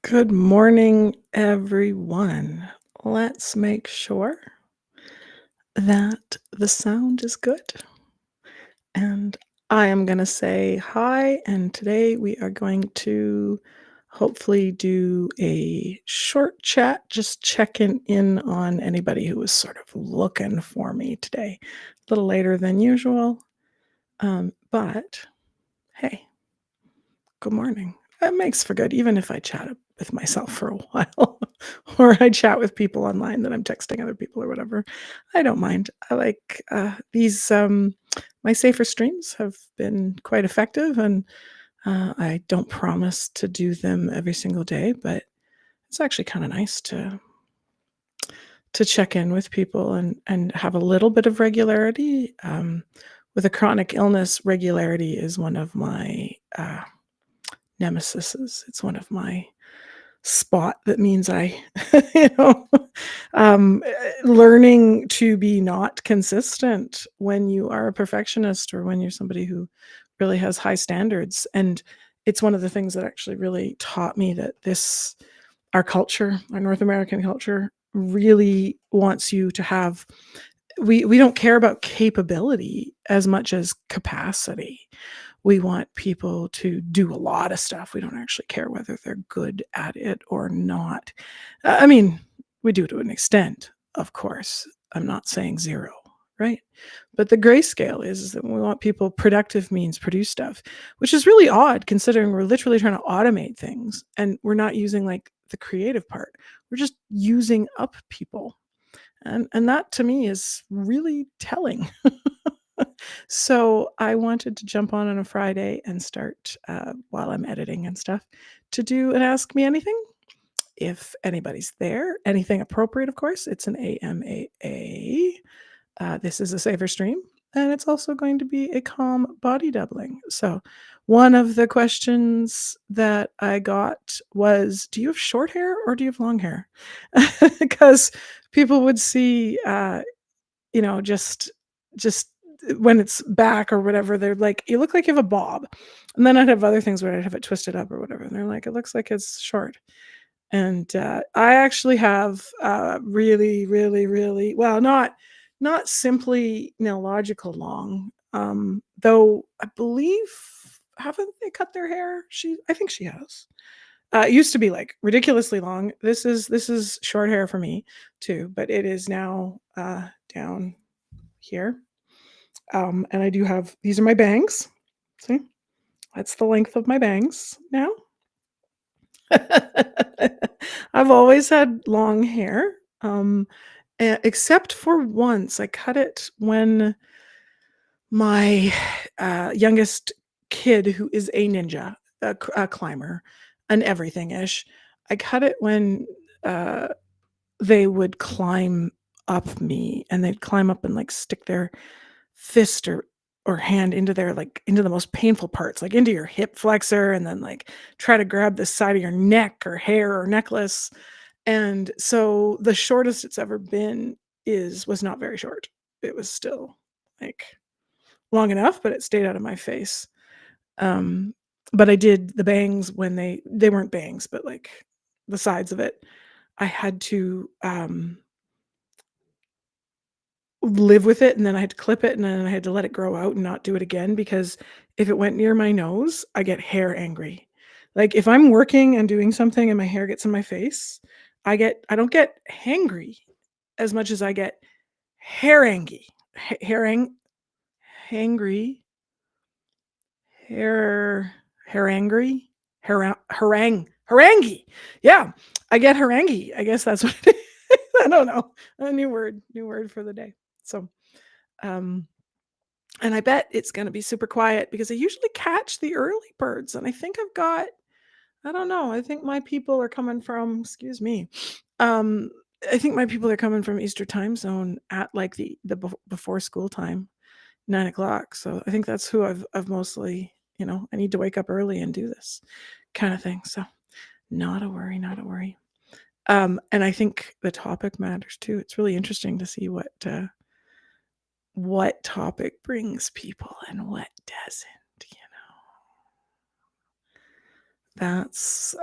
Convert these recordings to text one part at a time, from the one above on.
Good morning, everyone. Let's make sure that the sound is good. And I am going to say hi. And today we are going to hopefully do a short chat, just checking in on anybody who was sort of looking for me today. A little later than usual. But hey, good morning. That makes for good, even if I chat with myself for a while or I chat with people online that I'm texting other people or whatever. I don't mind. I like these, my safer streams have been quite effective, and I don't promise to do them every single day, but it's actually kind of nice to check in with people and have a little bit of regularity. With a chronic illness, regularity is one of my nemesises. It's one of my spot that means I, you know, learning to be not consistent when you are a perfectionist or when you're somebody who really has high standards. And it's one of the things that actually really taught me that our culture, our North American culture, really wants you to have. We don't care about capability as much as capacity. We want people to do a lot of stuff. We don't actually care whether they're good at it or not. I mean, we do to an extent, of course. I'm not saying zero, right? But the grayscale is that we want people, productive means produce stuff, which is really odd considering we're literally trying to automate things and we're not using like the creative part. We're just using up people. And that to me is really telling. So I wanted to jump on a Friday and start while I'm editing and stuff to do an Ask Me Anything. If anybody's there, anything appropriate, of course. It's an AMAA. This is a safer stream, and it's also going to be a calm body doubling. So one of the questions that I got was, do you have short hair or do you have long hair? Because people would see, just when it's back or whatever, they're like, you look like you have a bob. And then I'd have other things where I'd have it twisted up or whatever. And they're like, it looks like it's short. And I actually have really, really, really, well, not simply neurological long, though I believe, haven't they cut their hair? I think she has. It used to be like ridiculously long. This is short hair for me too, but it is now down here. And I do have, these are my bangs. See, that's the length of my bangs now. I've always had long hair, except for once. I cut it when my youngest kid, who is a ninja, a climber, an everything-ish, I cut it when they would climb up me, and they'd climb up and like stick their fist or hand into into the most painful parts, like into your hip flexor, and then like try to grab the side of your neck or hair or necklace. And so the shortest it's ever been was not very short. It was still like long enough, but it stayed out of my face. Um, but I did the bangs when they weren't bangs, but like the sides of it. I had to live with it, and then I had to clip it, and then I had to let it grow out and not do it again, because if it went near my nose, I get hair angry. Like if I'm working and doing something and my hair gets in my face, I don't get hangry as much as I get hair angry. Hangry, hair angry, harangy. Yeah, I get harangy. I guess that's what it is. I don't know. A new word for the day. So, um, and I bet it's going to be super quiet because I usually catch the early birds. And I think I don't know. I think my people are coming from, excuse me. I think my people are coming from Eastern time zone at like the before school time, 9 o'clock. So I think that's who I've mostly, I need to wake up early and do this kind of thing. So not a worry, not a worry. And I think the topic matters too. It's really interesting to see what topic brings people and what doesn't. That's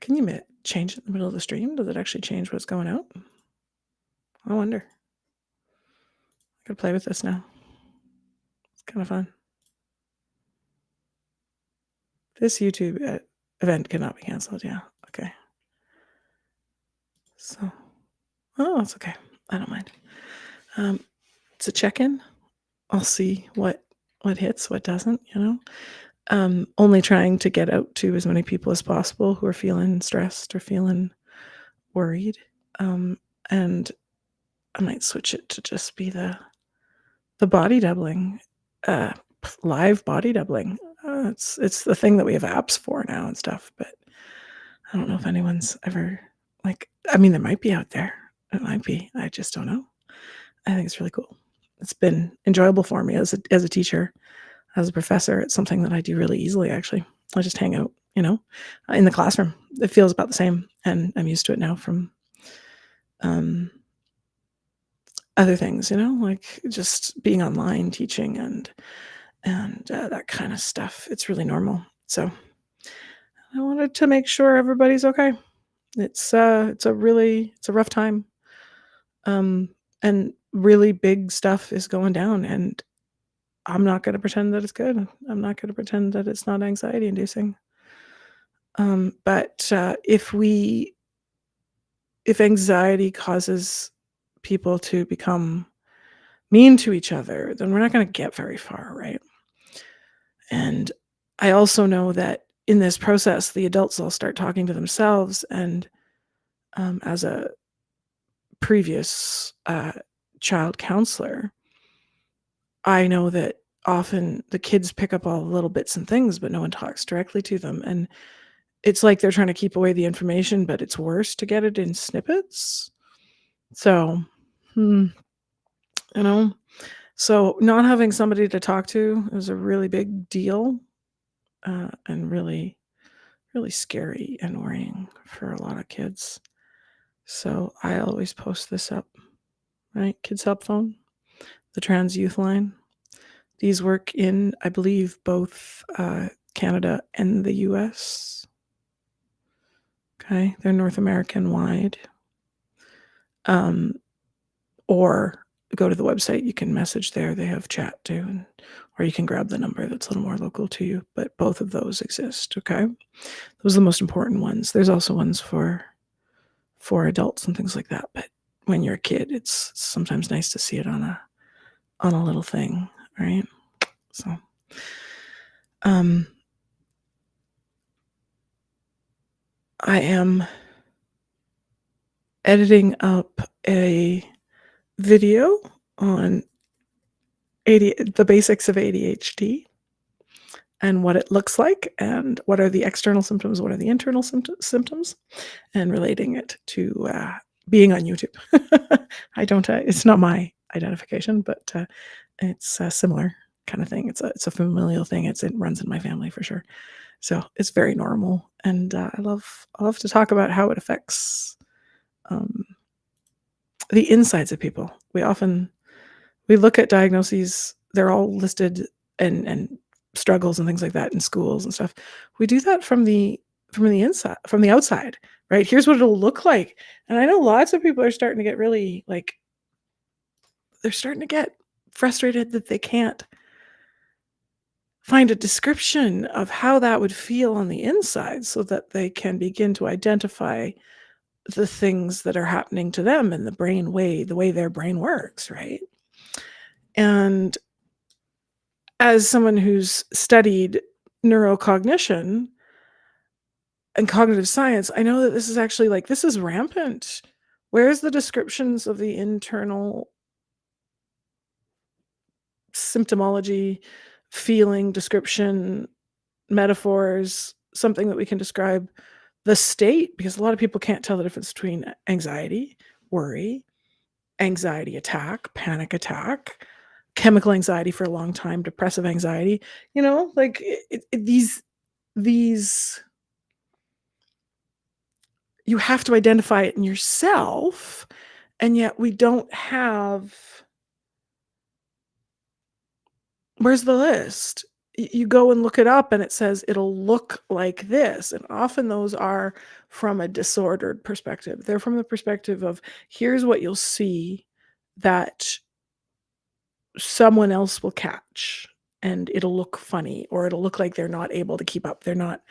Can you change it in the middle of the stream? Does it actually change what's going out? I wonder. I could play with this now. It's kind of fun. This YouTube event cannot be canceled. Yeah. Okay. So, oh, it's okay. I don't mind. It's a check-in. I'll see what hits, what doesn't, only trying to get out to as many people as possible who are feeling stressed or feeling worried. And I might switch it to just be the body doubling, live body doubling. It's the thing that we have apps for now and stuff, but I don't know if anyone's ever there might be out there. It might be. I just don't know. I think it's really cool. It's been enjoyable for me as a teacher, as a professor. It's something that I do really easily, actually. I just hang out, in the classroom. It feels about the same, and I'm used to it now from other things, like just being online teaching and that kind of stuff. It's really normal. So I wanted to make sure everybody's okay. It's a rough time. And really big stuff is going down, and I'm not going to pretend that it's good. I'm not going to pretend that it's not anxiety inducing. But if anxiety causes people to become mean to each other, then we're not going to get very far, right? And I also know that in this process, the adults will start talking to themselves. And as a previous child counselor, I know that often the kids pick up all the little bits and things, but no one talks directly to them. And it's like they're trying to keep away the information, but it's worse to get it in snippets. So, so not having somebody to talk to is a really big deal, and really, really scary and worrying for a lot of kids. So I always post this up, right? Kids Help Phone, the Trans Youth Line. These work in, I believe, both Canada and the US. Okay, they're North American wide. Or go to the website, you can message there. They have chat too, or you can grab the number that's a little more local to you. But both of those exist. Okay, those are the most important ones. There's also ones for adults and things like that. But when you're a kid, it's sometimes nice to see it on a little thing, right? So, I am editing up a video on the basics of ADHD and what it looks like, and what are the external symptoms, what are the internal symptoms, and relating it to being on YouTube. I don't. It's not my identification, but it's a similar kind of thing. It's a familial thing. It runs in my family for sure. So it's very normal, and I love to talk about how it affects the insides of people. We look at diagnoses; they're all listed, and struggles and things like that in schools and stuff. We do that from the inside, from the outside, right? Here's what it'll look like. And I know lots of people are starting to get really they're starting to get frustrated that they can't find a description of how that would feel on the inside, so that they can begin to identify the things that are happening to them in the way their brain works, right? And as someone who's studied neurocognition and cognitive science, I know that this is actually this is rampant. Where's the descriptions of the internal symptomology, feeling, description, metaphors, something that we can describe the state? Because a lot of people can't tell the difference between anxiety, worry, anxiety attack, panic attack, chemical anxiety for a long time, depressive anxiety, these you have to identify it in yourself, and yet we don't have. Where's the list? you go and look it up and it says it'll look like this, and often those are from a disordered perspective. They're from the perspective of, here's what you'll see that someone else will catch, and it'll look funny, or it'll look like they're not able to keep up, they're not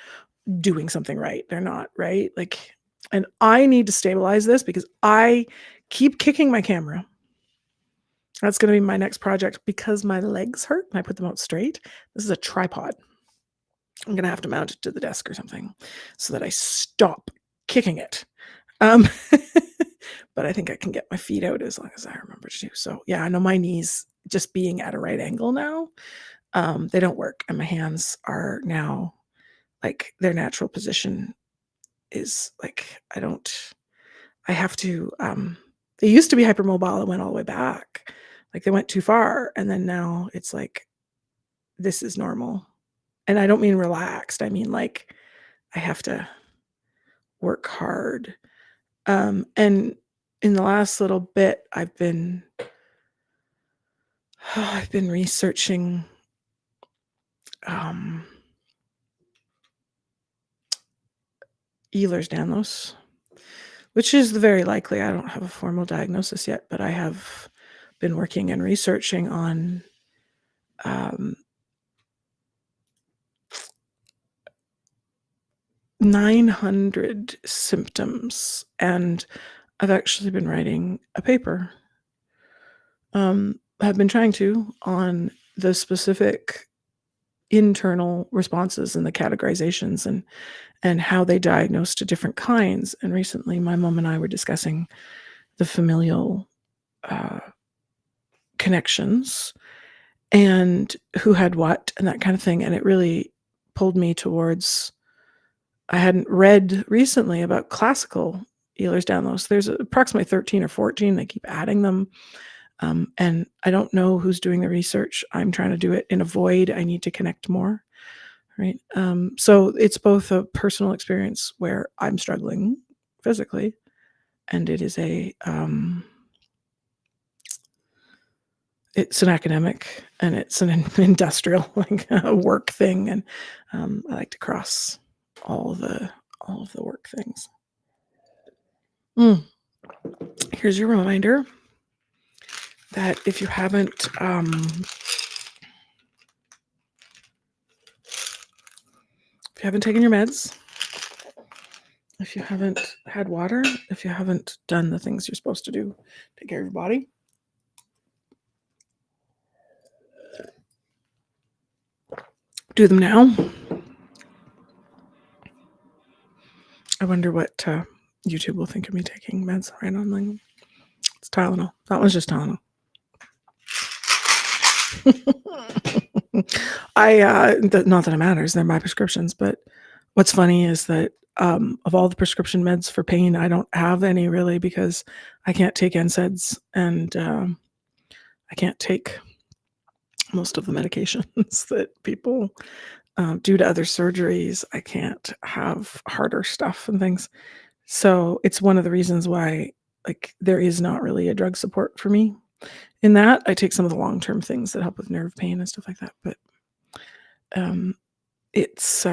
doing something right, they're not right, like, and I need to stabilize this because I keep kicking my camera. That's gonna be my next project because my legs hurt and I put them out straight. This is a tripod. I'm gonna have to mount it to the desk or something so that I stop kicking it. Um, but I think I can get my feet out as long as I remember to do so. Yeah, I know my knees just being at a right angle now, they don't work, and my hands are now, like, their natural position is, like, I have to, they used to be hypermobile and went all the way back. Like, they went too far, and then now it's like, this is normal. And I don't mean relaxed, I mean, like, I have to work hard. And in the last little bit, I've been researching, Ehlers-Danlos, which is very likely. I don't have a formal diagnosis yet, but I have been working and researching on 900 symptoms, and I've actually been writing a paper. I've been trying to on the specific internal responses and the categorizations and how they diagnose to different kinds. And recently, my mom and I were discussing the familial connections and who had what and that kind of thing. And it really pulled me towards, I hadn't read recently about classical Ehlers-Danlos. There's approximately 13 or 14. They keep adding them. And I don't know who's doing the research. I'm trying to do it in a void. I need to connect more. Right. So it's both a personal experience where I'm struggling physically, and it is it's an academic and it's an industrial, like, work thing. And I like to cross all of the work things. Here's your reminder that if you haven't taken your meds, if you haven't had water, if you haven't done the things you're supposed to do, take care of your body. Do them now. I wonder what YouTube will think of me taking meds right on. Like, it's Tylenol. That one's just Tylenol. Not that it matters, they're my prescriptions, but what's funny is that of all the prescription meds for pain, I don't have any really because I can't take NSAIDs, and I can't take most of the medications that people due to other surgeries. I can't have harder stuff and things. So it's one of the reasons why, like, there is not really a drug support for me in that. I take some of the long-term things that help with nerve pain and stuff like that, but it's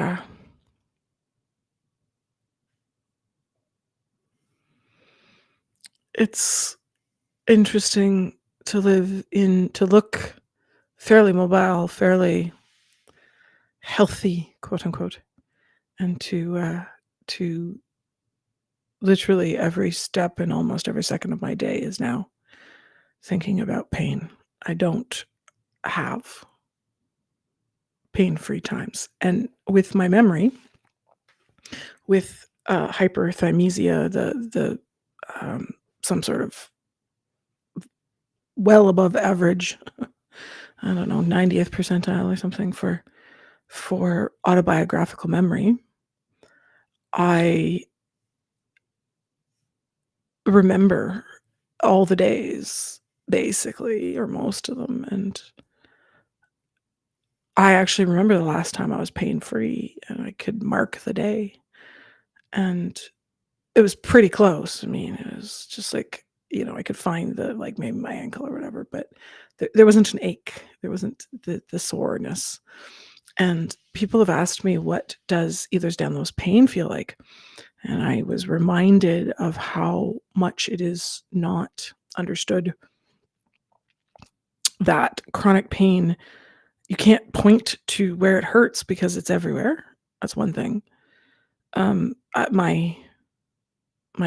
interesting to look fairly mobile, fairly healthy, quote unquote, and to literally every step and almost every second of my day is now thinking about pain. I don't have pain-free times. And with my memory, with hyperthymesia, the some sort of well above average, I don't know, 90th percentile or something for autobiographical memory, I remember all the days, basically, or most of them, and I actually remember the last time I was pain-free and I could mark the day, and it was pretty close. I mean, it was just like, I could find like, maybe my ankle or whatever, but there wasn't an ache. There wasn't the soreness. And people have asked me, what does Ehlers-Danlos pain feel like? And I was reminded of how much it is not understood that chronic pain, you can't point to where it hurts because it's everywhere. That's one thing. My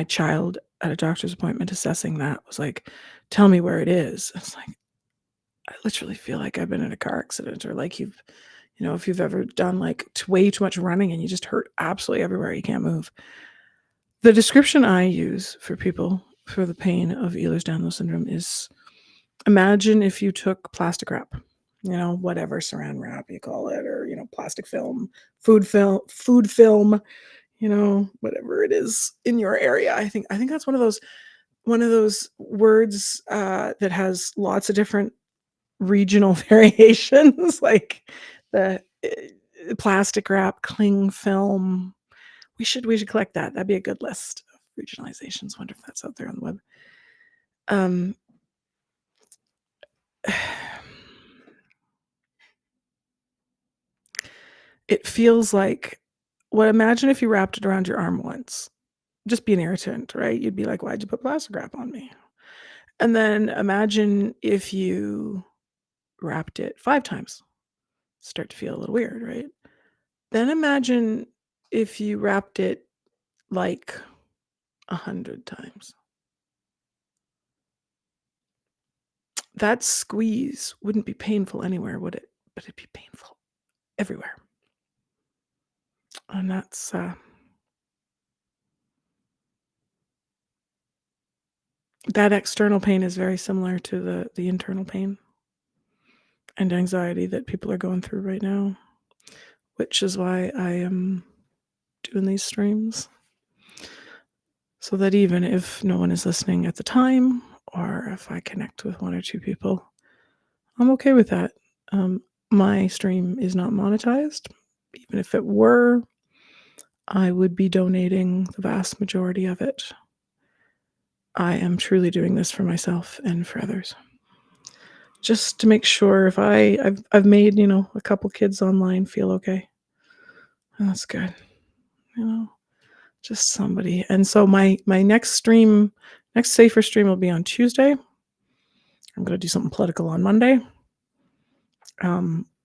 child at a doctor's appointment assessing that was like, "Tell me where it is." It's like, I literally feel like I've been in a car accident, or like if you've ever done like way too much running and you just hurt absolutely everywhere, you can't move. The description I use for people for the pain of Ehlers-Danlos syndrome is, imagine if you took plastic wrap, whatever Saran wrap you call it, or plastic film, food film, whatever it is in your area. I think that's one of those words that has lots of different regional variations, like the plastic wrap, cling film. We should collect that. That'd be a good list of regionalizations. Wonder if that's out there on the web. Um, it feels like, imagine if you wrapped it around your arm once, just be an irritant, right? You'd be like, why'd you put plastic wrap on me? And then imagine if you wrapped it 5 times. Start to feel a little weird, right? Then imagine if you wrapped it like 100 times. That squeeze wouldn't be painful anywhere, would it? But it'd be painful everywhere. And that's that external pain is very similar to the internal pain and anxiety that people are going through right now, which is why I am doing these streams, so that even if no one is listening at the time, or if I connect with 1 or 2 people, I'm okay with that. My stream is not monetized. Even if it were, I would be donating the vast majority of it. I am truly doing this for myself and for others, just to make sure if I've made a couple kids online feel okay. That's good, just somebody. And so my next safer stream will be on Tuesday. I'm going to do something political on Monday.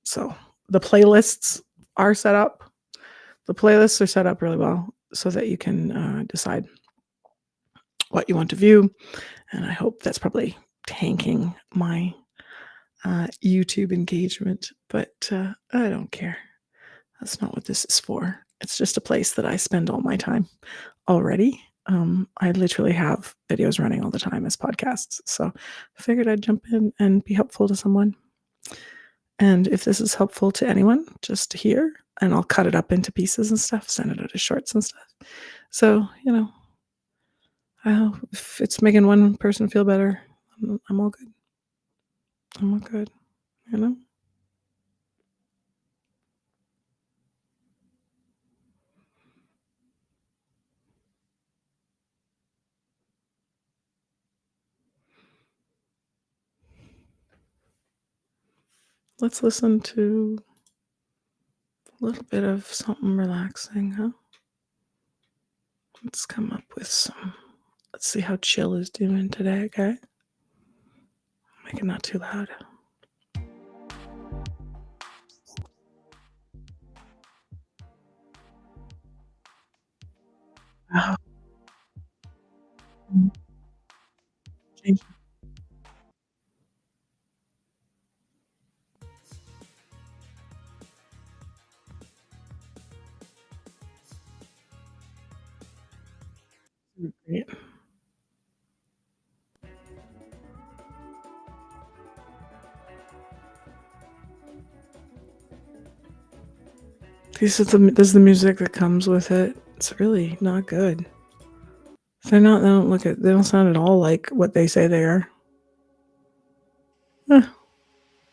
So the playlists are set up. The playlists are set up really well so that you can decide what you want to view. And I hope that's probably tanking my YouTube engagement, but I don't care. That's not what this is for. It's just a place that I spend all my time already. I literally have videos running all the time as podcasts, so I figured I'd jump in and be helpful to someone. And if this is helpful to anyone, just hear, and I'll cut it up into pieces and stuff, send it out as shorts and stuff. So, if it's making one person feel better, I'm all good. I'm all good, you know? Let's listen to a little bit of something relaxing, huh? Let's come up with let's see how chill is doing today, okay? Make it not too loud. Oh, change. Great. This is the music that comes with it. It's really not good. They don't sound at all like what they say they are. Eh,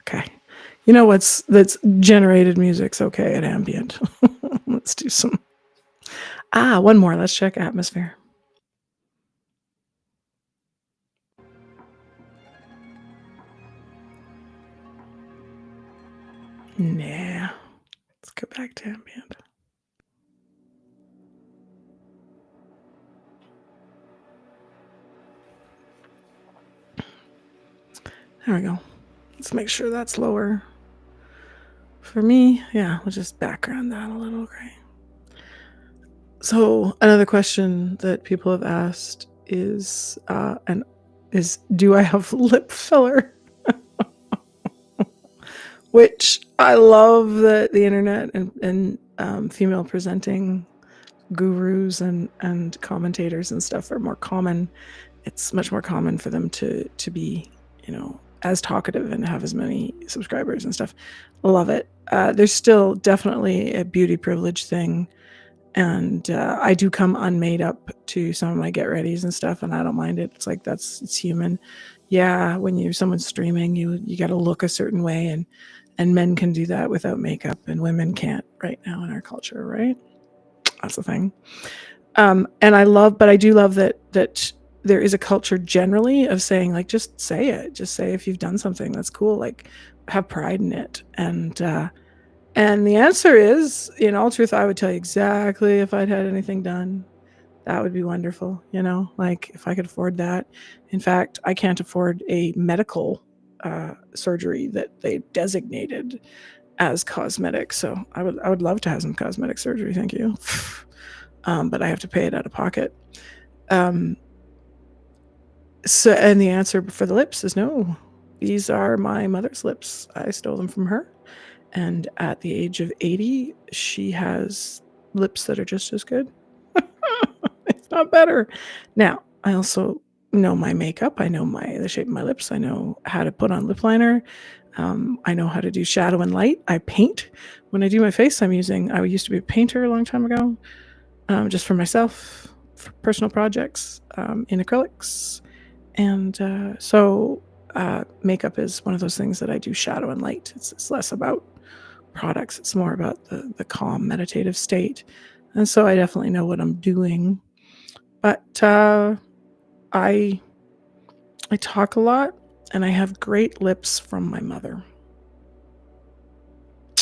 okay. That's generated music's okay at ambient. Let's do some. One more. Let's check atmosphere. Nah. Go back to ambient. There we go. Let's make sure that's lower. For me, yeah, we'll just background that a little, okay? So another question that people have asked is, do I have lip filler? Which I love that the internet and female presenting gurus and commentators and stuff are more common. It's much more common for them to be, as talkative and have as many subscribers and stuff. Love it. There's still definitely a beauty privilege thing. And I do come unmade up to some of my get readies and stuff, and I don't mind it. It's like it's human. Yeah, when someone's streaming, you got to look a certain way, and men can do that without makeup, and women can't right now in our culture, right? That's the thing. And I do love that there is a culture generally of saying, like, just say it. Just say if you've done something that's cool, like have pride in it. And the answer is, in all truth, I would tell you exactly if I'd had anything done. That would be wonderful, like if I could afford that. In fact, I can't afford a medical surgery that they designated as cosmetic. So I would love to have some cosmetic surgery. Thank you. But I have to pay it out of pocket. So, and the answer for the lips is no. These are my mother's lips. I stole them from her. And at the age of 80, she has lips that are just as good. If not better. Now, I also know my makeup. I know the shape of my lips. I know how to put on lip liner. I know how to do shadow and light. I paint. When I do my face, I used to be a painter a long time ago, just for myself, for personal projects, in acrylics. And so makeup is one of those things that I do shadow and light. It's less about products. It's more about the calm meditative state. And so I definitely know what I'm doing. But I talk a lot, and I have great lips from my mother.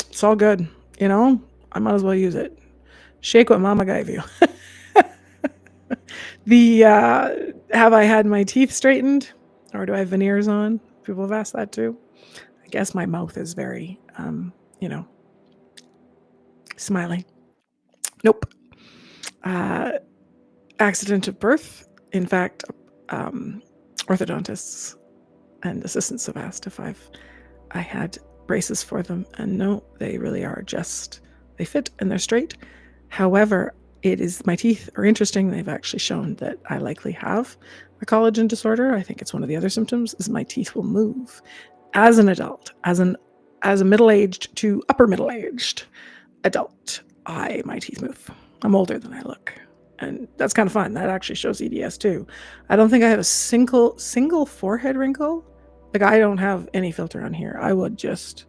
It's all good, I might as well use it. Shake what mama gave you. Have I had my teeth straightened, or do I have veneers on? People have asked that too. I guess my mouth is very, smiley. Nope. Accident of birth. In fact, orthodontists and assistants have asked if I had braces for them, and no, they really are they fit and they're straight. However, my teeth are interesting. They've actually shown that I likely have a collagen disorder. I think it's one of the other symptoms is my teeth will move as an adult, as a middle-aged to upper middle-aged adult. My teeth move. I'm older than I look. And that's kind of fun. That actually shows EDS too. I don't think I have a single forehead wrinkle. Like, I don't have any filter on here. I would just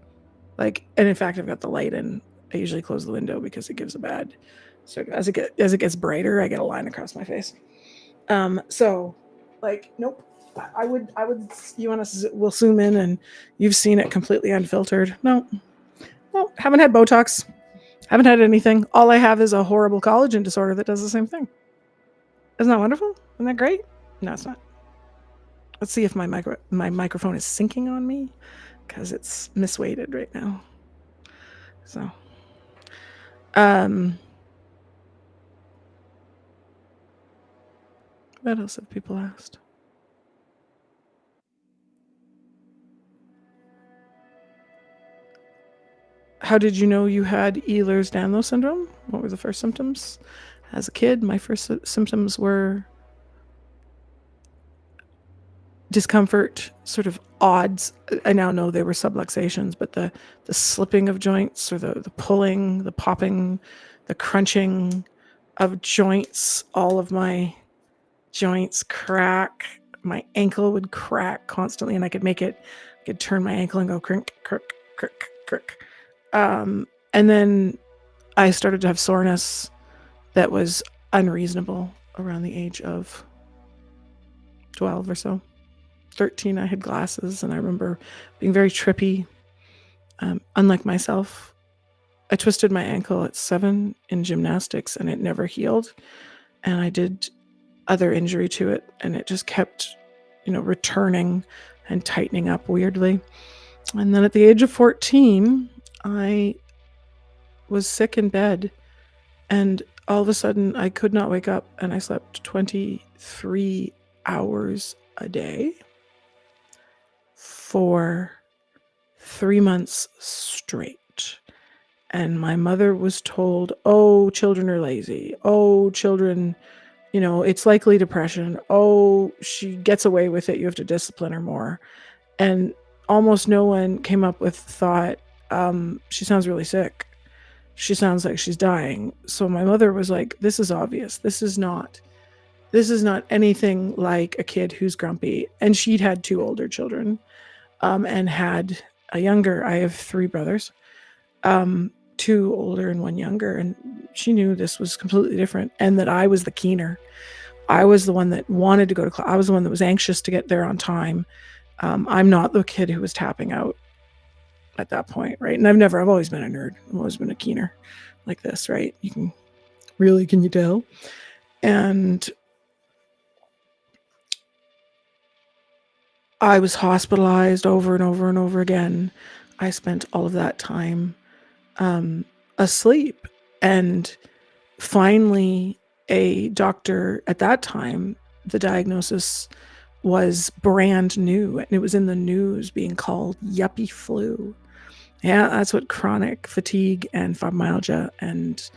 and in fact, I've got the light in. I usually close the window because it gives a bad. So as it gets brighter, I get a line across my face. So nope. I would. We'll zoom in, and you've seen it completely unfiltered. No, haven't had Botox. Haven't had anything. All I have is a horrible collagen disorder that does the same thing. Isn't that wonderful? Isn't that great? No, it's not. Let's see if my microphone is syncing on me, because it's misweighted right now. So, what else have people asked? How did you know you had Ehlers-Danlos syndrome? What were the first symptoms? As a kid, my first symptoms were discomfort, sort of odds. I now know they were subluxations, but the slipping of joints, or the pulling, the popping, the crunching of joints. All of my joints crack. My ankle would crack constantly, and I could turn my ankle and go crink, crick, crick, crick. And then I started to have soreness that was unreasonable around the age of 12 or so. 13, I had glasses, and I remember being very trippy, unlike myself. I twisted my ankle at 7 in gymnastics and it never healed. And I did other injury to it and it just kept, returning and tightening up weirdly. And then at the age of 14, I was sick in bed and all of a sudden I could not wake up and I slept 23 hours a day for 3 months straight. And my mother was told, oh, children are lazy. Oh, children, it's likely depression. Oh, she gets away with it. You have to discipline her more. And almost no one came up with the thought, she sounds really sick. She sounds like she's dying. So my mother was like, this is obvious. This is not anything like a kid who's grumpy. And she'd had 2 older children, and had a younger. I have 3 brothers, 2 older and 1 younger. And she knew this was completely different and that I was the keener. I was the one that wanted to go to class. I was the one that was anxious to get there on time. I'm not the kid who was tapping out at that point, right? And I've always been a nerd. I've always been a keener like this, right? Can you tell? And I was hospitalized over and over and over again. I spent all of that time asleep. And finally, a doctor at that time, the diagnosis was brand new and it was in the news being called yuppie flu. Yeah, that's what chronic fatigue and fibromyalgia and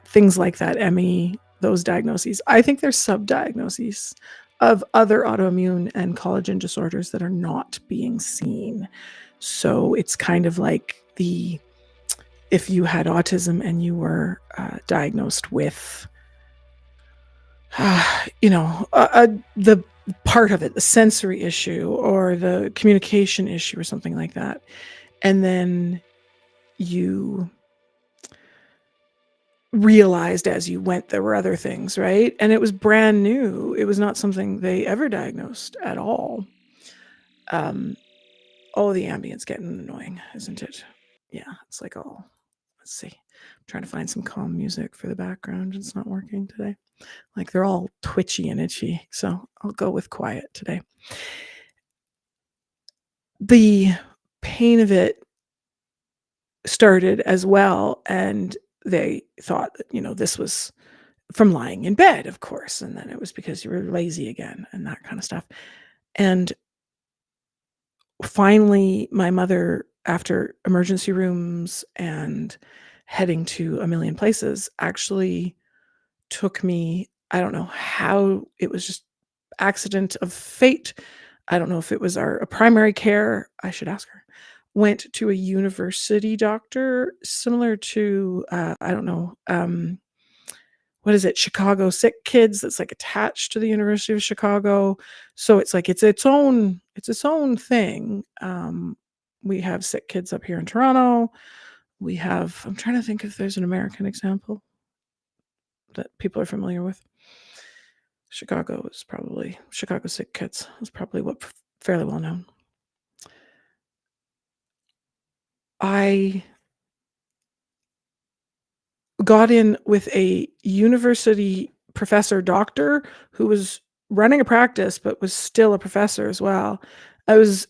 things like that, ME, those diagnoses. I think there's sub-diagnoses of other autoimmune and collagen disorders that are not being seen. So it's kind of like if you had autism and you were diagnosed with, the part of it, the sensory issue or the communication issue or something like that. And then you realized as you went there were other things, right? And it was brand new. It was not something they ever diagnosed at all. The ambience getting annoying, isn't it? Yeah, it's like, let's see. I'm trying to find some calm music for the background. It's not working today. Like they're all twitchy and itchy. So I'll go with quiet today. The pain of it started as well. And they thought that, this was from lying in bed, of course. And then it was because you were lazy again and that kind of stuff. And finally, my mother, after emergency rooms and heading to a million places, actually took me, I don't know how, it was just accident of fate. I don't know if it was a primary care, I should ask her, went to a university doctor similar to, I don't know, what is it? Chicago Sick Kids, that's like attached to the University of Chicago. So it's like, it's its own thing. We have sick kids up here in Toronto. I'm trying to think if there's an American example that people are familiar with. Chicago Sick Kids is probably what fairly well known. I got in with a university professor doctor who was running a practice, but was still a professor as well. Was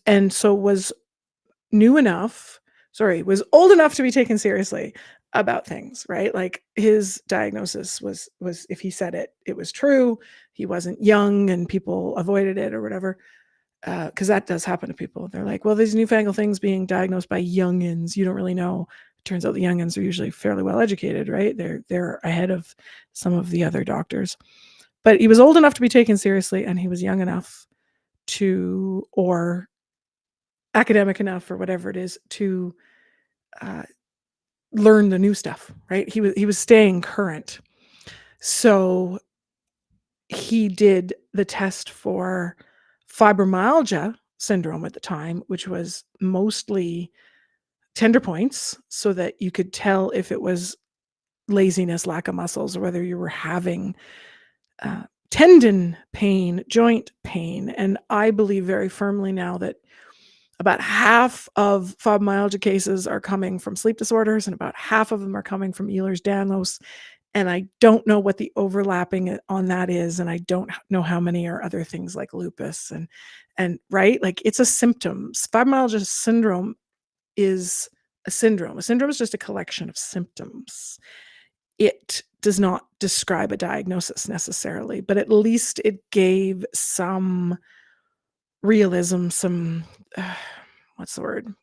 old enough to be taken seriously about things, right? Like his diagnosis was if he said it was true. He wasn't young and people avoided it or whatever. Because that does happen to people. They're like, well, these newfangled things being diagnosed by youngins, you don't really know. It turns out the youngins are usually fairly well educated, right? They're ahead of some of the other doctors. But he was old enough to be taken seriously, and he was young enough or academic enough, or whatever it is, to learn the new stuff, right? He was staying current. So he did the test for fibromyalgia syndrome at the time, which was mostly tender points, so that you could tell if it was laziness, lack of muscles, or whether you were having tendon pain, joint pain. And I believe very firmly now that About half of fibromyalgia cases are coming from sleep disorders, and about half of them are coming from Ehlers-Danlos, and I don't know what the overlapping on that is, and I don't know how many are other things like lupus and right? Like, it's a symptom. Fibromyalgia syndrome is a syndrome. A syndrome is just a collection of symptoms. It does not describe a diagnosis necessarily, but at least it gave some realism, some what's the word?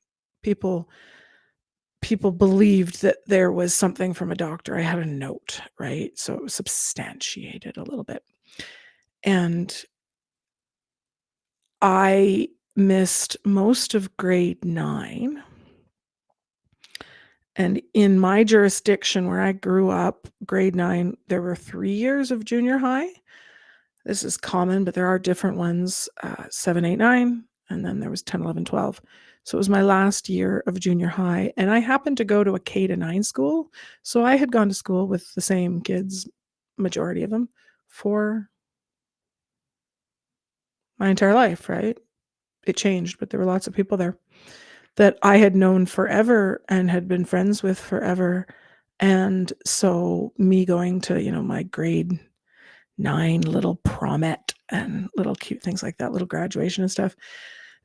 People people believed that there was something from a doctor. I had a note, right? So it was substantiated a little bit. And I missed most of grade 9. And in my jurisdiction where I grew up, grade 9, there were 3 years of junior high. This is common, but there are different ones, 7, 8, 9, and then there was 10, 11, 12. So it was my last year of junior high, and I happened to go to a K-9 school, so I had gone to school with the same kids, majority of them, for my entire life, right? It changed, but there were lots of people there that I had known forever and had been friends with forever, and so me going to, my grade 9 little promet and little cute things like that, little graduation and stuff.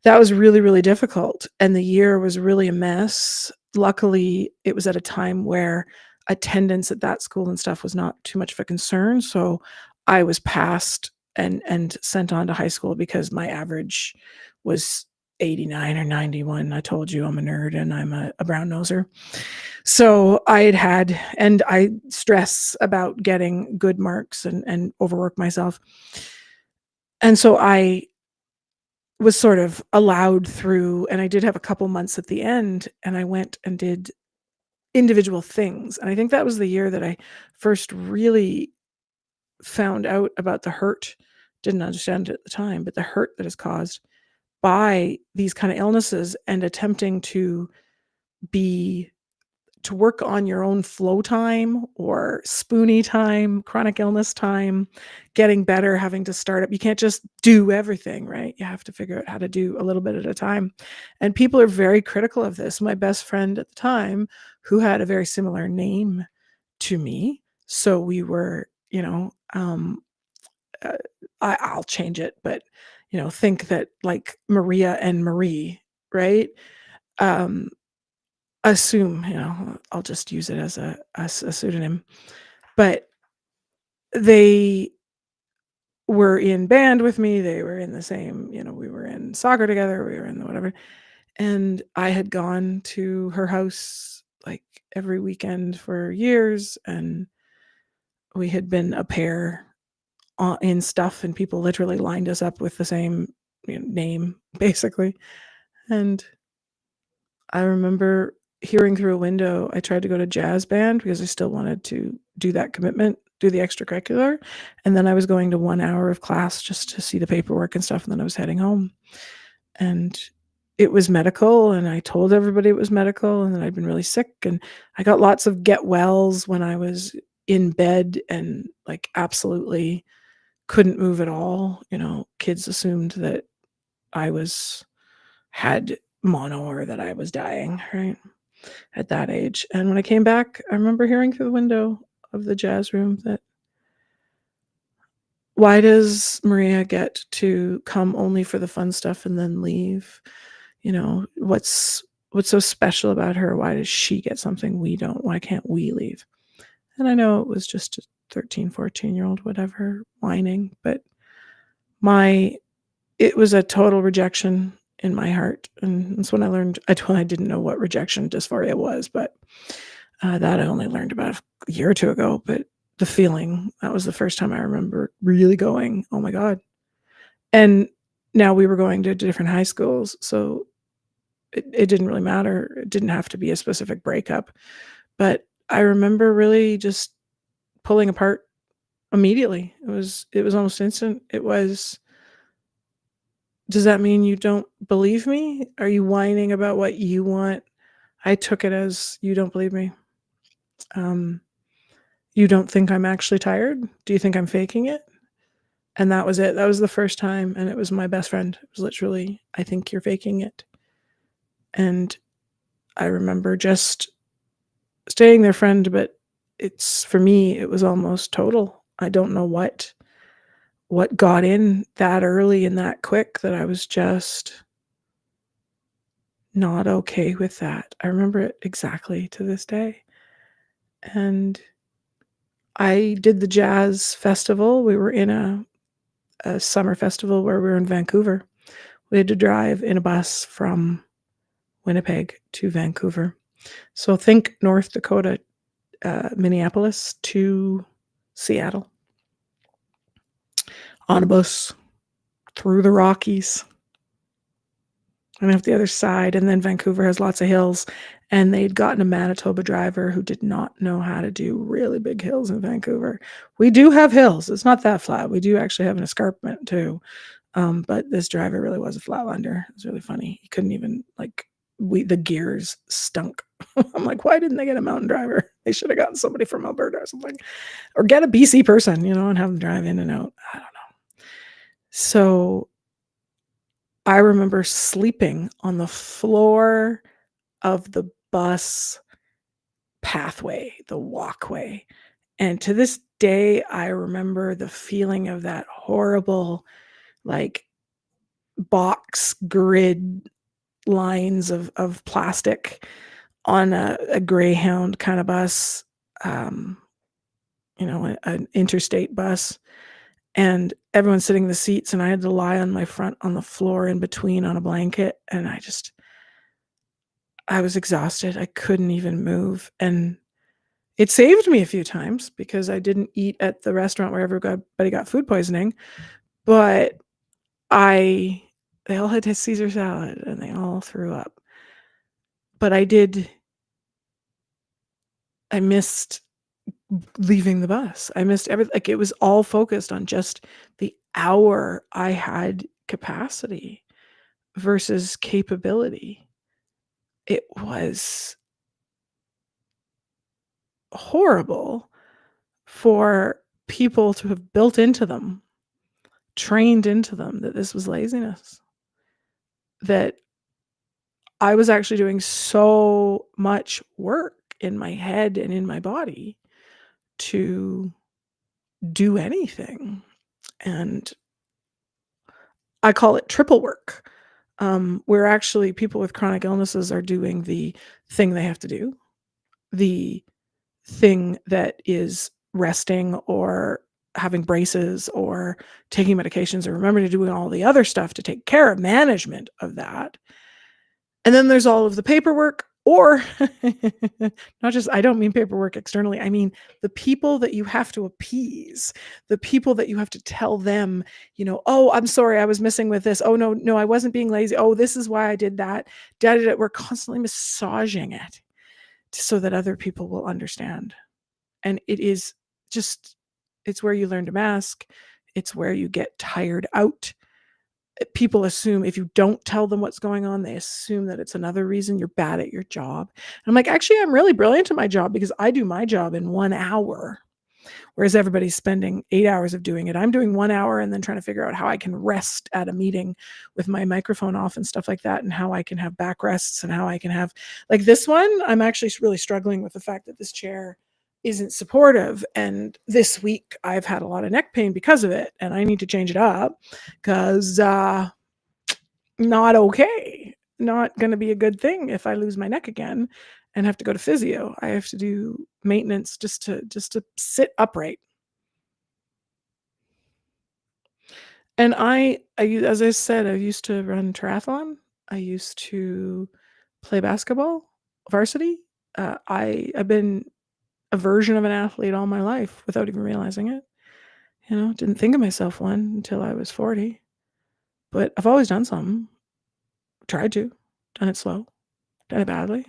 That was really, really difficult, and the year was really a mess. Luckily, it was at a time where attendance at that school and stuff was not too much of a concern, so I was passed and sent on to high school because my average was 89 or 91. I told you I'm a nerd and I'm a brown noser. So and I stress about getting good marks and overwork myself. And so I was sort of allowed through, and I did have a couple months at the end, and I went and did individual things. And I think that was the year that I first really found out about the hurt. Didn't understand it at the time, but the hurt that is caused by these kind of illnesses, and attempting to work on your own flow time or spoonie time, chronic illness time, getting better, having to start up. You can't just do everything, right? You have to figure out how to do a little bit at a time. And people are very critical of this. My best friend at the time, who had a very similar name to me, so we were, uh, I'll change it, but think that like Maria and Marie, right? Um, Assume, I'll just use it as a pseudonym, but they were in band with me, they were in the same, we were in soccer together, we were in the whatever, and I had gone to her house, like, every weekend for years, and we had been a pair, in stuff, and people literally lined us up with the same, name, basically, and I remember hearing through a window. I tried to go to jazz band because I still wanted to do that commitment, do the extracurricular, and then I was going to 1 hour of class just to see the paperwork and stuff, and then I was heading home. And it was medical, and I told everybody it was medical, and that I'd been really sick, and I got lots of get wells when I was in bed and, like, absolutely couldn't move at all. Kids assumed that I had mono or that I was dying, right? At that age. And when I came back, I remember hearing through the window of the jazz room that, why does Maria get to come only for the fun stuff and then leave? What's so special about her? Why does she get something we don't? Why can't we leave? And I know it was just a 13, 14-year-old, whatever, whining, but it was a total rejection in my heart. And that's when I learned. I didn't know what rejection dysphoria was, but that I only learned about a year or two ago. But the feeling, that was the first time I remember really going, oh my God. And now we were going to different high schools, so it didn't really matter. It didn't have to be a specific breakup. But I remember really just pulling apart immediately. It was almost instant. It was, does that mean you don't believe me? Are you whining about what you want? I took it as, you don't believe me. You don't think I'm actually tired? Do you think I'm faking it? And that was it. That was the first time, and it was my best friend. It was literally, I think you're faking it. And I remember just staying their friend, but for me, it was almost total. I don't know what got in that early and that quick that I was just not okay with that. I remember it exactly to this day. And I did the jazz festival. We were in a summer festival where we were in Vancouver. We had to drive in a bus from Winnipeg to Vancouver. So think North Dakota, Minneapolis to Seattle on a bus through the Rockies and up the other side. And then Vancouver has lots of hills. And they'd gotten a Manitoba driver who did not know how to do really big hills in Vancouver. We do have hills. It's not that flat. We do actually have an escarpment too. But this driver really was a flatlander. It was really funny. He couldn't even the gears stunk. I'm like, why didn't they get a mountain driver? They should have gotten somebody from Alberta or something, or get a BC person, and have them drive in and out. I don't know. So I remember sleeping on the floor of the bus pathway, the walkway. And to this day, I remember the feeling of that horrible, box grid lines of plastic on a Greyhound kind of bus, an interstate bus, and everyone's sitting in the seats, and I had to lie on the floor in between on a blanket, and I was exhausted. I couldn't even move, and it saved me a few times because I didn't eat at the restaurant where everybody got food poisoning, but they all had Caesar salad, and they all threw up. But I missed leaving the bus. I missed everything. It was all focused on just the hour I had capacity versus capability. It was horrible for people to have built into them, trained into them, that this was laziness. That I was actually doing so much work in my head and in my body to do anything. And I call it triple work, where actually people with chronic illnesses are doing the thing they have to do, the thing that is resting or having braces or taking medications, or remembering to do all the other stuff to take care of management of that. And then there's all of the paperwork, or not just, I don't mean paperwork externally. I mean the people that you have to appease, the people that you have to tell them, oh, I'm sorry, I was missing with this. Oh, no, I wasn't being lazy. Oh, this is why I did that. We're constantly massaging it so that other people will understand. And it's where you learn to mask. It's where you get tired out. People assume if you don't tell them what's going on, they assume that it's another reason you're bad at your job. And I'm like, actually, I'm really brilliant at my job because I do my job in 1 hour, whereas everybody's spending 8 hours of doing it. I'm doing 1 hour and then trying to figure out how I can rest at a meeting with my microphone off and stuff like that, and how I can have back rests, and how I can have, like this one, I'm actually really struggling with the fact that this chair isn't supportive. And this week I've had a lot of neck pain because of it, and I need to change it up because not okay. Not going to be a good thing if I lose my neck again and have to go to physio. I have to do maintenance just to sit upright. And as I said, I used to run triathlon. I used to play basketball, varsity. I've been a version of an athlete all my life without even realizing it. Didn't think of myself one until I was 40. But I've always done something. Tried to. Done it slow. Done it badly.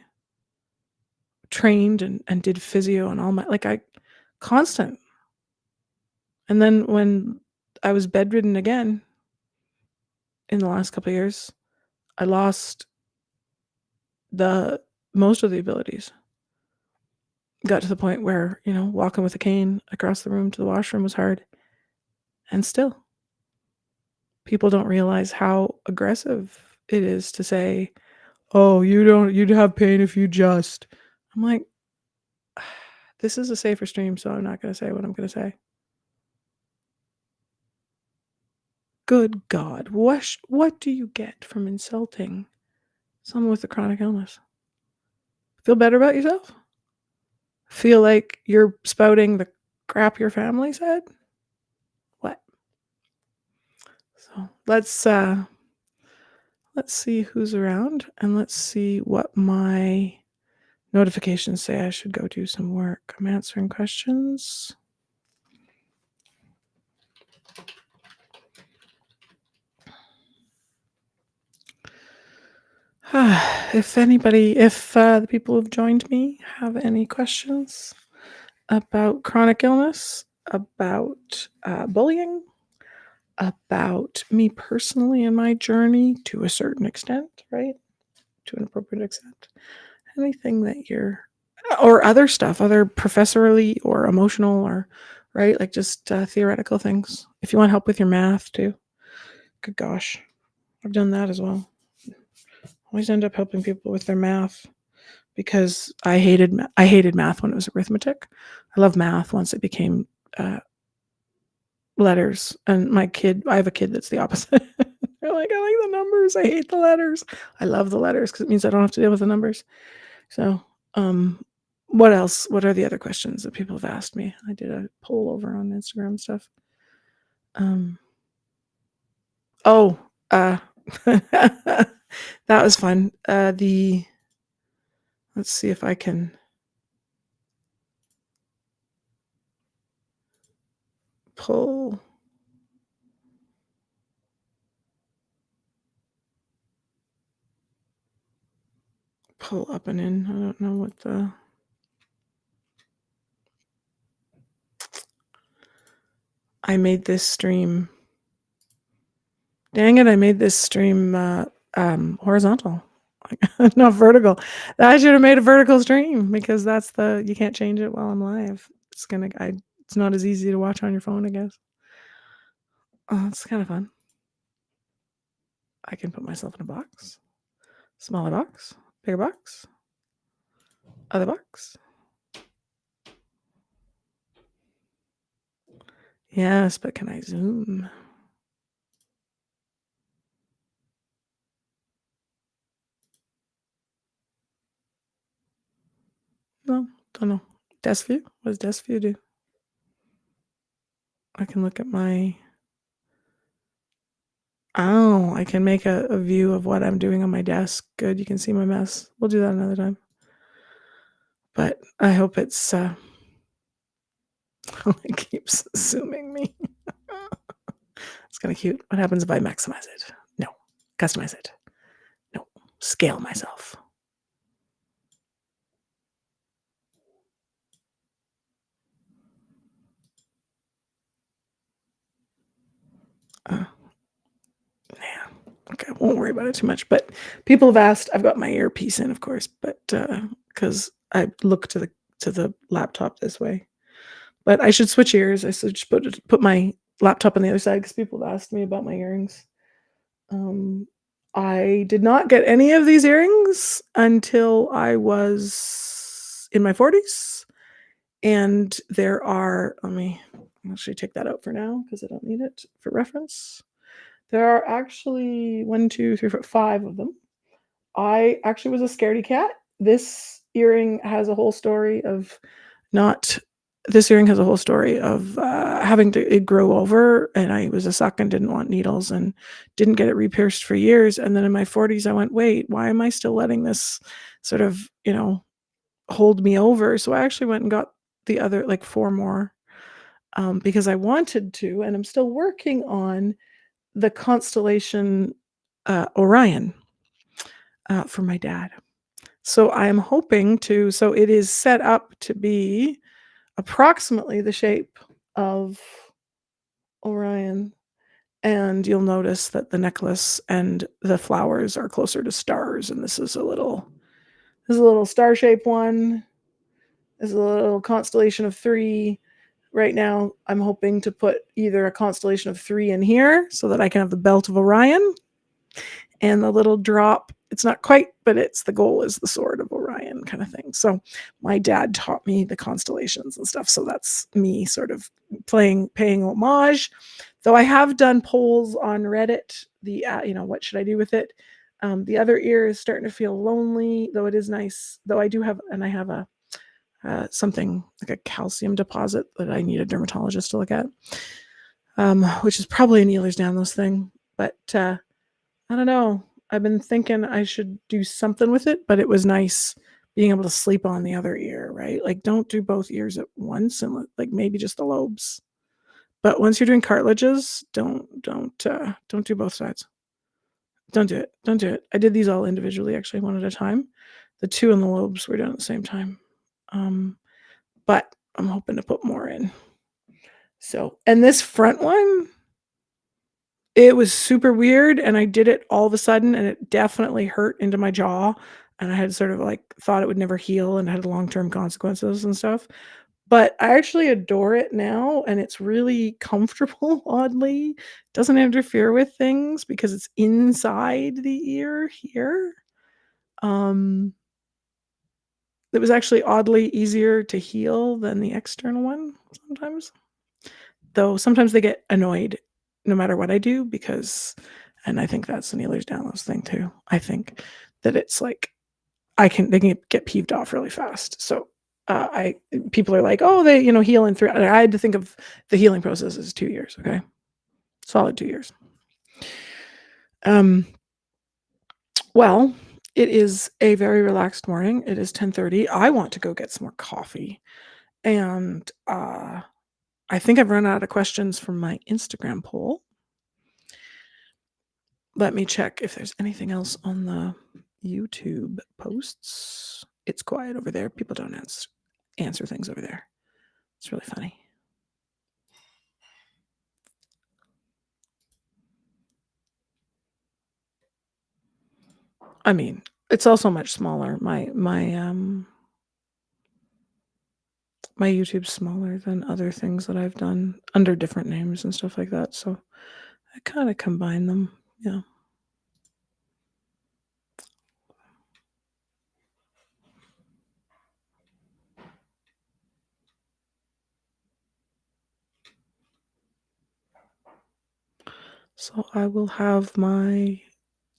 Trained and did physio and all my, constant. And then when I was bedridden again in the last couple of years, I lost most of the abilities. Got to the point where, walking with a cane across the room to the washroom was hard. And still, people don't realize how aggressive it is to say, oh, you'd have pain if you just. I'm like, this is a safer stream, so I'm not going to say what I'm going to say. Good God, what do you get from insulting someone with a chronic illness? Feel better about yourself? Feel like you're spouting the crap your family said? What? So let's see who's around, and let's see what my notifications say. I should go do some work. I'm answering questions. If the people who've joined me have any questions about chronic illness, about bullying, about me personally and my journey to a certain extent, right? To an appropriate extent. Anything that you're, or other stuff, other professorally or emotional or, right? Like just theoretical things. If you want help with your math too, good gosh, I've done that as well. Always end up helping people with their math because I hated math when it was arithmetic. I love math once it became letters. And I have a kid that's the opposite. They're like, I like the numbers. I hate the letters. I love the letters because it means I don't have to deal with the numbers. So, what else? What are the other questions that people have asked me? I did a poll over on Instagram stuff. That was fun. Let's see if I can pull up and in. I don't know what I made this stream. Dang it, I made this stream horizontal, not vertical. I should have made a vertical stream because you can't change it while I'm live. It's not as easy to watch on your phone, I guess. Oh, it's kind of fun. I can put myself in a box. Smaller box, bigger box, other box. Yes, but can I zoom? No, don't know. Desk view? What does desk view do? I can look at my... Oh, I can make a view of what I'm doing on my desk. Good, you can see my mess. We'll do that another time. But I hope it's... it keeps zooming me. It's kind of cute. What happens if I maximize it? No. Customize it? No. Scale myself. Yeah. Okay, I won't worry about it too much. But people have asked. I've got my earpiece in, of course, but because I look to the laptop this way. But I should switch ears. I should put my laptop on the other side because people have asked me about my earrings. I did not get any of these earrings until I was in my 40s. And there are, let me actually take that out for now because I don't need it for reference. There are actually 1, 2, 3, 4, 5 of them. I actually was a scaredy cat. This earring has a whole story of having it grow over, and I was a suck and didn't want needles and didn't get it re-pierced for years. And then in my 40s, I went, wait, why am I still letting this sort of, hold me over? So I actually went and got the other, like 4 more, because I wanted to, and I'm still working on the constellation Orion for my dad. So I'm hoping to, so it is set up to be approximately the shape of Orion. And you'll notice that the necklace and the flowers are closer to stars. And this is a little star-shaped one. This is a little constellation of 3. Right now, I'm hoping to put either a constellation of 3 in here so that I can have the belt of Orion. and the little drop, it's not quite, but it's the goal is the sword of Orion kind of thing. So my dad taught me the constellations and stuff. So that's me sort of paying homage. Though I have done polls on Reddit, what should I do with it? The other ear is starting to feel lonely, though it is nice. Though I have a something like a calcium deposit that I need a dermatologist to look at, which is probably an Ehlers-Danlos thing. But I don't know. I've been thinking I should do something with it, but it was nice being able to sleep on the other ear, right? Like, don't do both ears at once, and like maybe just the lobes. But once you're doing cartilages, don't do both sides. Don't do it. Don't do it. I did these all individually, actually, one at a time. The two in the lobes were done at the same time. But I'm hoping to put more in. So, and this front one, it was super weird, and I did it all of a sudden, and it definitely hurt into my jaw, and I had sort of like thought it would never heal and had long-term consequences and stuff. But I actually adore it now, and it's really comfortable, oddly. Doesn't interfere with things because it's inside the ear here. It was actually oddly easier to heal than the external one sometimes. Though sometimes they get annoyed no matter what I do and I think that's an Ehlers-Danlos thing too. I think that it's like they can get peeved off really fast. So people are like, oh, they heal in 3. I had to think of the healing process as 2 years. Okay, solid 2 years. Well, it is a very relaxed morning. It is 10:30. I want to go get some more coffee, and I think I've run out of questions from my Instagram poll. Let me check if there's anything else on the YouTube posts. It's quiet over there. People don't answer things over there. It's really funny. I mean, it's also much smaller. My YouTube's smaller than other things that I've done under different names and stuff like that. So I kind of combine them. Yeah. So I will have my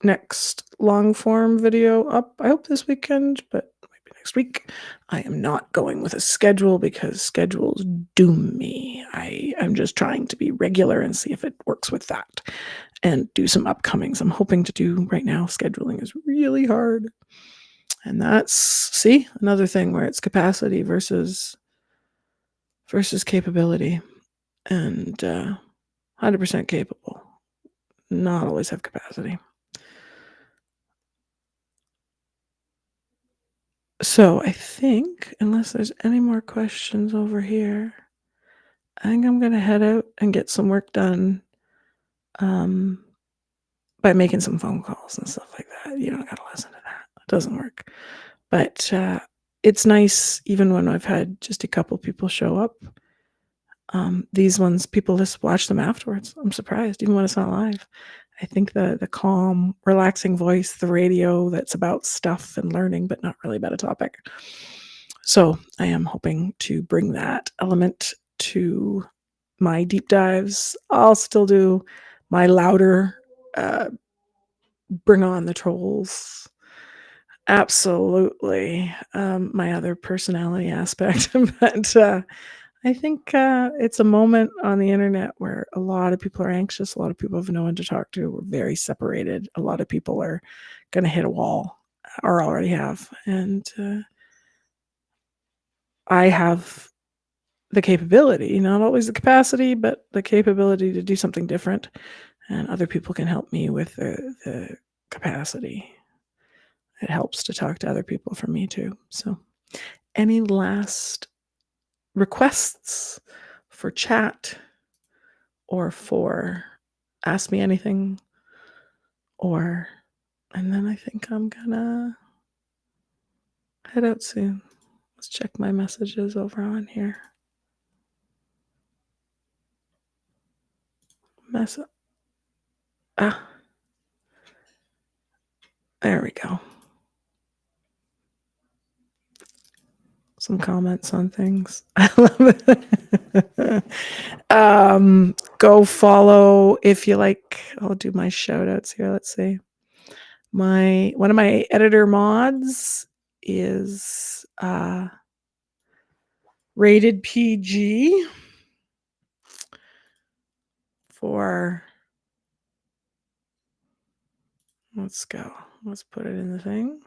next long form video up, I hope this weekend, but maybe next week. I am not going with a schedule because schedules doom me. I'm just trying to be regular and see if it works with that and do some upcomings. I'm hoping to do right now. Scheduling is really hard. And that's another thing where it's capacity versus capability, and 100% capable, not always have capacity. So I think, unless there's any more questions over here, I think I'm going to head out and get some work done by making some phone calls and stuff like that. You don't got to listen to that. It doesn't work. But it's nice, even when I've had just a couple people show up. These ones, people just watch them afterwards. I'm surprised, even when it's not live. I think the calm, relaxing voice, the radio that's about stuff and learning, but not really about a topic. So I am hoping to bring that element to my deep dives. I'll still do my louder, bring on the trolls. Absolutely. My other personality aspect. But I think it's a moment on the internet where a lot of people are anxious. A lot of people have no one to talk to. We're very separated. A lot of people are going to hit a wall or already have. And I have the capability, not always the capacity, but the capability to do something different. And other people can help me with the capacity. It helps to talk to other people for me too. So any last requests for chat or for ask me anything? And then I think I'm gonna head out soon. Let's check my messages over on here. There we go. Some comments on things. I love it. Go follow if you like. I'll do my shout outs here. Let's see. One of my editor mods is rated PG for, let's go. Let's put it in the thing.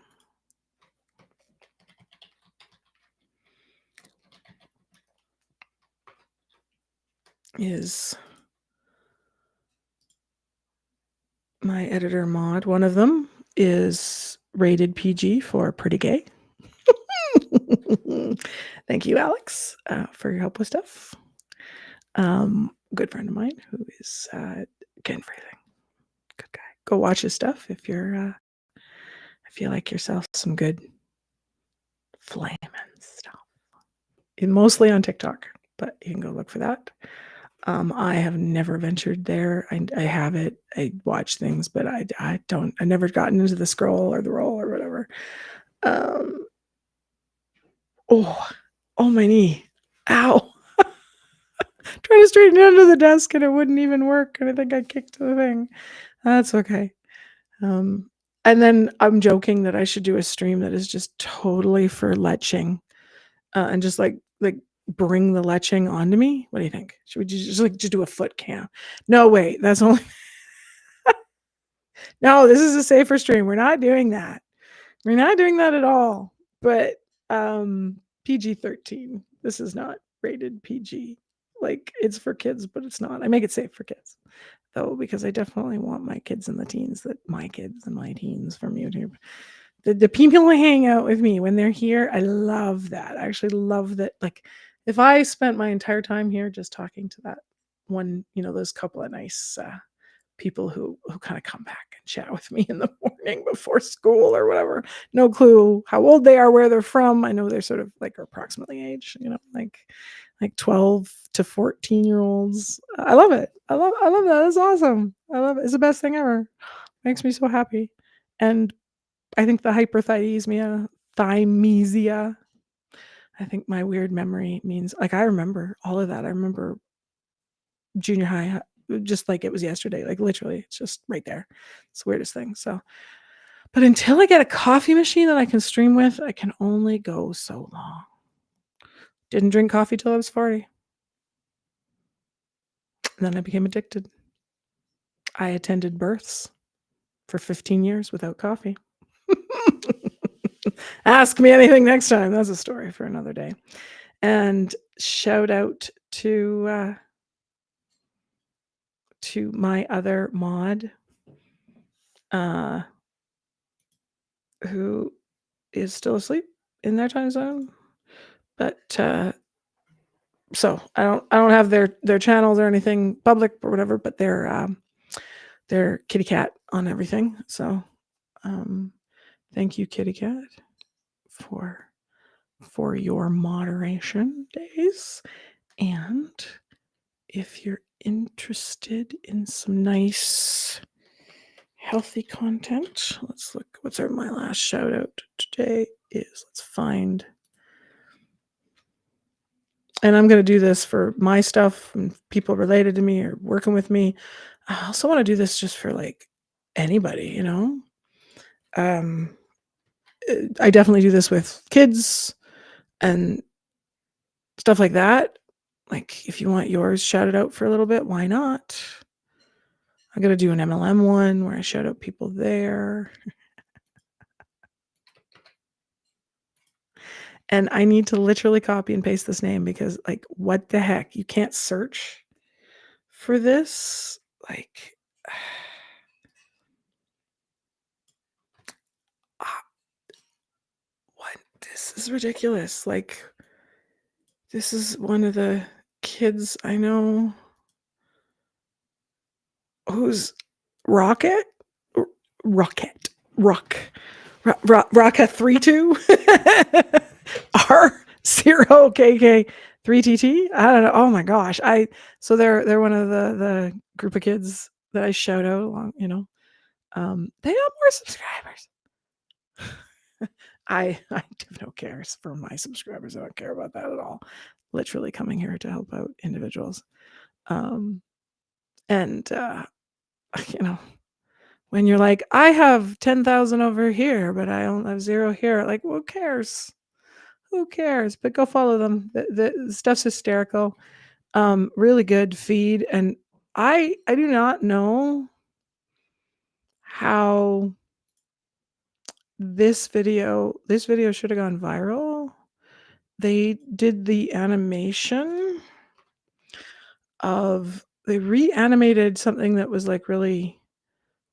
Is my editor mod. One of them is rated PG for pretty gay. Thank you, Alex, for your help with stuff. Good friend of mine who is again for everything. Good guy. Go watch his stuff if you like yourself some good flamin' stuff. Mostly on TikTok, but you can go look for that. I have never ventured there. I have it. I watch things, but I never gotten into the scroll or the roll or whatever. Oh, my knee. Ow. Trying to straighten it under the desk and it wouldn't even work. And I think I kicked the thing. That's okay. And then I'm joking that I should do a stream that is just totally for leching, and just like bring the leching onto me. What do you think? Should we just do a foot cam? No, wait, that's only no, this is a safer stream. We're not doing that. We're not doing that at all. But PG-13. This is not rated PG. Like, it's for kids, but it's not. I make it safe for kids, though, because I definitely want my kids and my teens from YouTube. The people who hang out with me when they're here, I love that. I actually love that. Like, if I spent my entire time here just talking to that one, those couple of nice people who kind of come back and chat with me in the morning before school or whatever. No clue how old they are, where they're from. I know they're sort of like approximately age, like 12 to 14-year-olds. I love it. I love that. It's awesome. I love it. It's the best thing ever. Makes me so happy. And I think the hyperthymesia, I think my weird memory means, like, I remember all of that. I remember junior high just like it was yesterday, like literally, it's just right there. It's the weirdest thing. So, but until I get a coffee machine that I can stream with, I can only go so long. Didn't drink coffee till I was 40. And then I became addicted. I attended births for 15 years without coffee. Ask me anything next time. That's a story for another day. And shout out to my other mod, who is still asleep in their time zone, but so I don't have their channels or anything public or whatever, but they're kitty cat on everything. So thank you, kitty cat, for your moderation days. And if you're interested in some nice healthy content, let's look. What's my last shout out today is, let's find, and I'm going to do this for my stuff and people related to me or working with me. I also want to do this just for like anybody, I definitely do this with kids and stuff like that. Like, if you want yours shouted out for a little bit, why not? I'm going to do an MLM one where I shout out people there. And I need to literally copy and paste this name because, like, what the heck? You can't search for this? Like, what? This is ridiculous. Like, this is one of the kids I know who's Rocket 32 R0KK3TT. I don't know. Oh my gosh. So they're one of the group of kids that I shout out along, they have more subscribers. I have no cares for my subscribers. I don't care about that at all. Literally coming here to help out individuals. And you know, when you're like, I have 10,000 over here, but I don't have 0 here. Like, who cares? Who cares? But go follow them. The stuff's hysterical. Really good feed. And I do not know how this video should have gone viral. They did the animation they reanimated something that was like really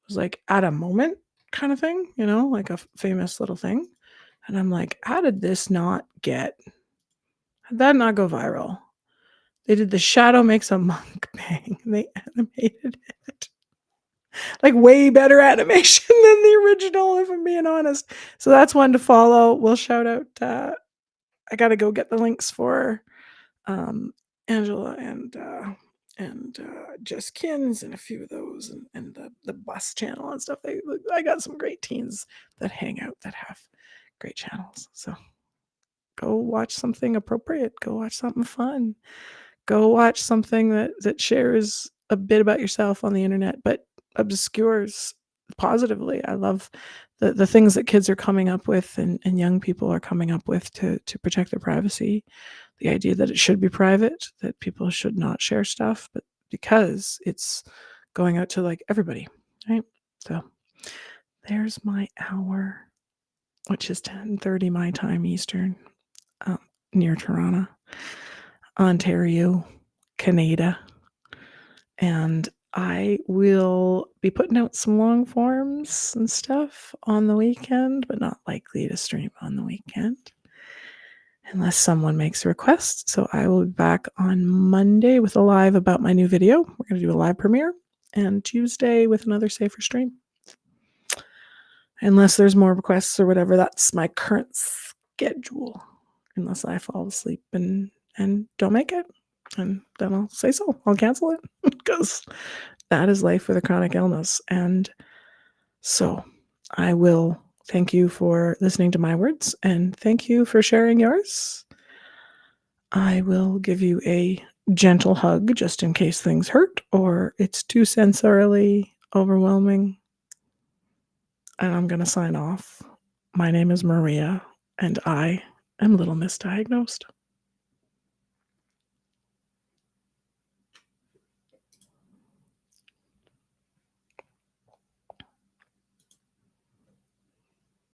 was like at a moment kind of thing, like a famous little thing. And I'm like, how did that not go viral? They did the shadow makes a monk bang. They animated it. Like way better animation than the original, if I'm being honest. So that's one to follow. We'll shout out. I got to go get the links for Angela and Jess Kins and a few of those and the bus channel and stuff. I got some great teens that hang out that have great channels. So go watch something appropriate. Go watch something fun. Go watch something that shares a bit about yourself on the internet, but obscures positively. I love the things that kids are coming up with and young people are coming up with to protect their privacy. The idea that it should be private, that people should not share stuff, but because it's going out to like everybody, right? So there's my hour, which is 10:30 my time Eastern, near Toronto, Ontario, Canada. And I will be putting out some long forms and stuff on the weekend, but not likely to stream on the weekend unless someone makes a request. So I will be back on Monday with a live about my new video. We're going to do a live premiere, and Tuesday with another safer stream. Unless there's more requests or whatever, that's my current schedule. Unless I fall asleep and don't make it. And then I'll say so. I'll cancel it because that is life with a chronic illness. And so I will thank you for listening to my words and thank you for sharing yours. I will give you a gentle hug just in case things hurt or it's too sensorily overwhelming. And I'm going to sign off. My name is Maria and I am Little MissDiagnosed.